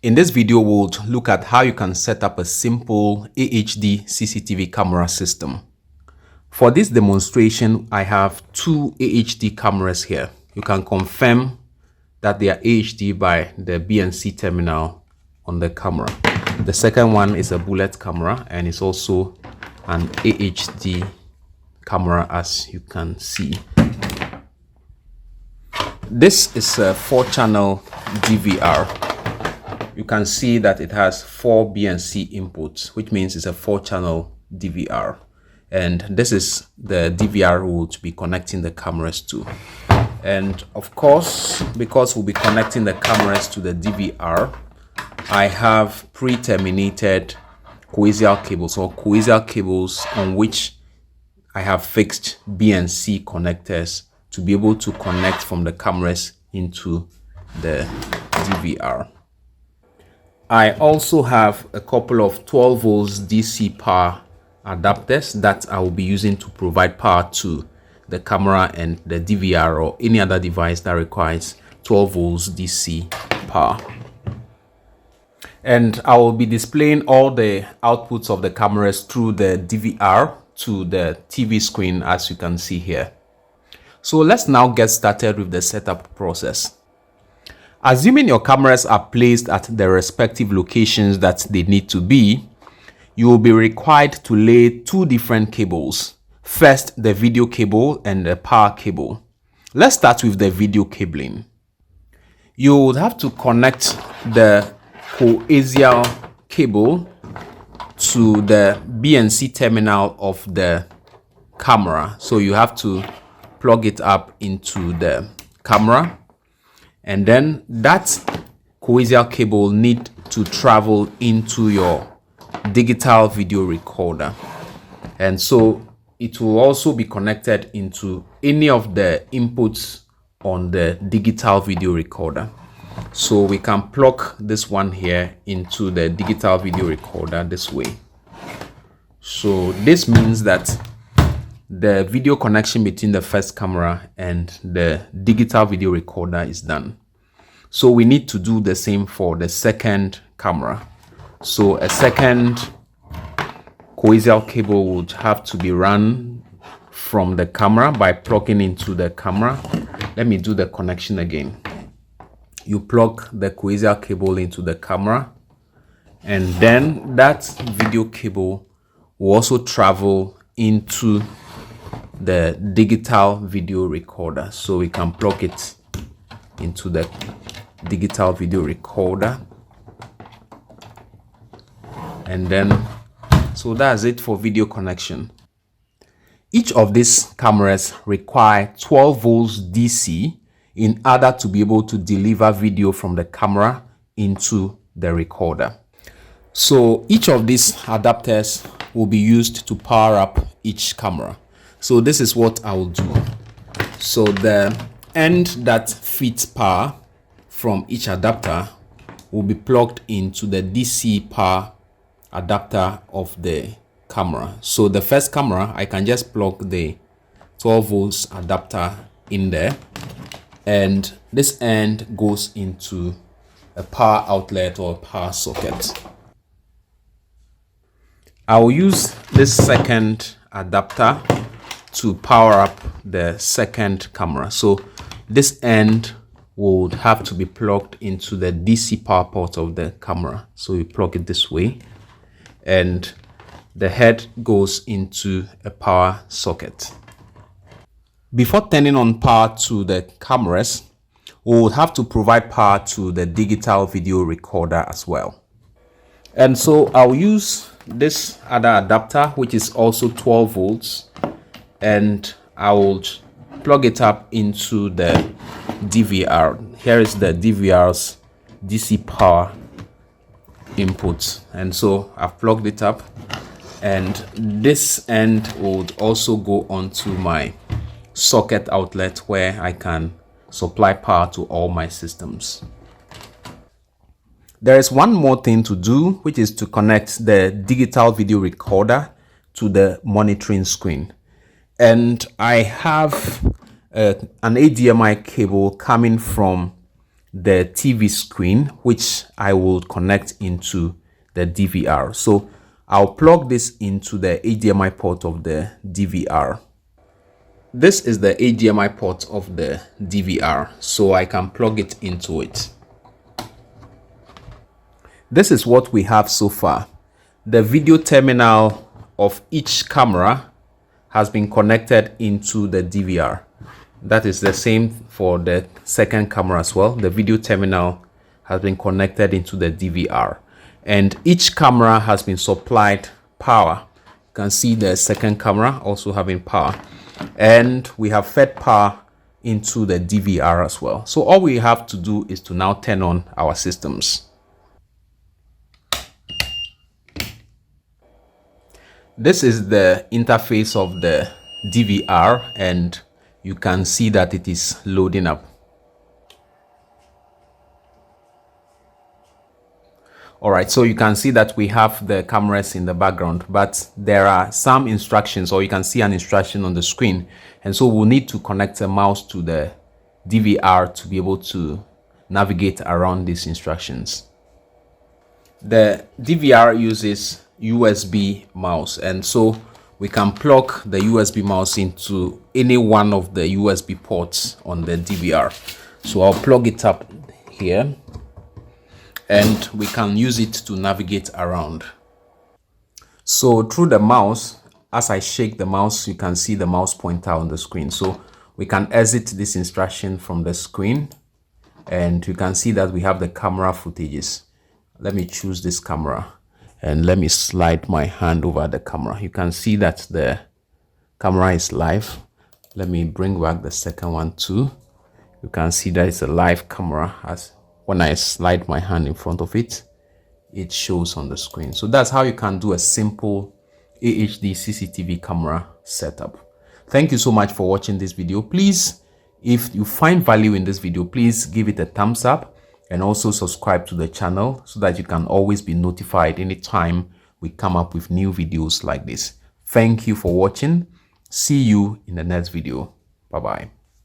In this video, we'll look at how you can set up a simple AHD CCTV camera system. For this demonstration, I have two AHD cameras here. You can confirm that they are AHD by the BNC terminal on the camera. The second one is a bullet camera and it's also an AHD camera, as you can see. This is a 4-channel DVR. You can see that it has 4 BNC inputs, which means it's a 4-channel DVR. And this is the DVR we'll be connecting the cameras to. And of course, because we'll be connecting the cameras to the DVR, I have pre-terminated coaxial cables or coaxial cables on which I have fixed BNC connectors to be able to connect from the cameras into the DVR. I also have a couple of 12 volts DC power adapters that I will be using to provide power to the camera and the DVR or any other device that requires 12 volts DC power. And I will be displaying all the outputs of the cameras through the DVR to the TV screen, as you can see here. So let's now get started with the setup process. Assuming your cameras are placed at the respective locations that they need to be, you will be required to lay two different cables. First, the video cable and the power cable. Let's start with the video cabling. You would have to connect the coaxial cable to the BNC terminal of the camera. So you have to plug it up into the camera. And then that coaxial cable need to travel into your digital video recorder. And so it will also be connected into any of the inputs on the digital video recorder. So we can plug this one here into the digital video recorder this way. So this means that the video connection between the first camera and the digital video recorder is done. So we need to do the same for the second camera. So a second coaxial cable would have to be run from the camera by plugging into the camera. Let me do the connection again. You plug the coaxial cable into the camera, and then that video cable will also travel into the digital video recorder. So we can plug it into the digital video recorder, and then so that's it for video connection. Each of these cameras require 12 volts DC in order to be able to deliver video from the camera into the recorder. So each of these adapters will be used to power up each camera. So this is what I will do. So the end that feeds power from each adapter will be plugged into the DC power adapter of the camera. So the first camera, I can just plug the 12 volts adapter in there, and this end goes into a power outlet or a power socket. I will use this second adapter to power up the second camera. So this end would have to be plugged into the DC power port of the camera. So you plug it this way, and the head goes into a power socket. Before turning on power to the cameras, we would have to provide power to the digital video recorder as well. And so I'll use this other adapter, which is also 12 volts, and I will plug it up into the DVR. Here is the DVR's DC power input, and so I've plugged it up, and this end would also go onto my socket outlet where I can supply power to all my systems. There is one more thing to do, which is to connect the digital video recorder to the monitoring screen. And I have an HDMI cable coming from the TV screen, which I will connect into the DVR. So I'll plug this into the HDMI port of the DVR. This is the HDMI port of the DVR, so I can plug it into it. This is what we have so far. The video terminal of each camera has been connected into the DVR. That is the same for the second camera as well. The video terminal has been connected into the DVR, and each camera has been supplied power. You can see the second camera also having power, and we have fed power into the DVR as well. So all we have to do is to now turn on our systems. This is the interface of the DVR, and you can see that it is loading up. All right, so you can see that we have the cameras in the background, but there are some instructions, or you can see an instruction on the screen. And so we'll need to connect a mouse to the DVR to be able to navigate around these instructions. The DVR uses USB mouse, and so we can plug the USB mouse into any one of the USB ports on the DVR. So I'll plug it up here, and we can use it to navigate around. So through the mouse, as I shake the mouse, you can see the mouse pointer on the screen. So we can exit this instruction from the screen, and you can see that we have the camera footages. Let me choose this camera, and let me slide my hand over the camera. You can see that the camera is live. Let me bring back the second one too. You can see that it's a live camera. As when I slide my hand in front of it, it shows on the screen. So that's how you can do a simple AHD CCTV camera setup. Thank you so much for watching this video. Please, if you find value in this video, please give it a thumbs up, and also subscribe to the channel so that you can always be notified anytime we come up with new videos like this. Thank you for watching. See you in the next video. Bye bye.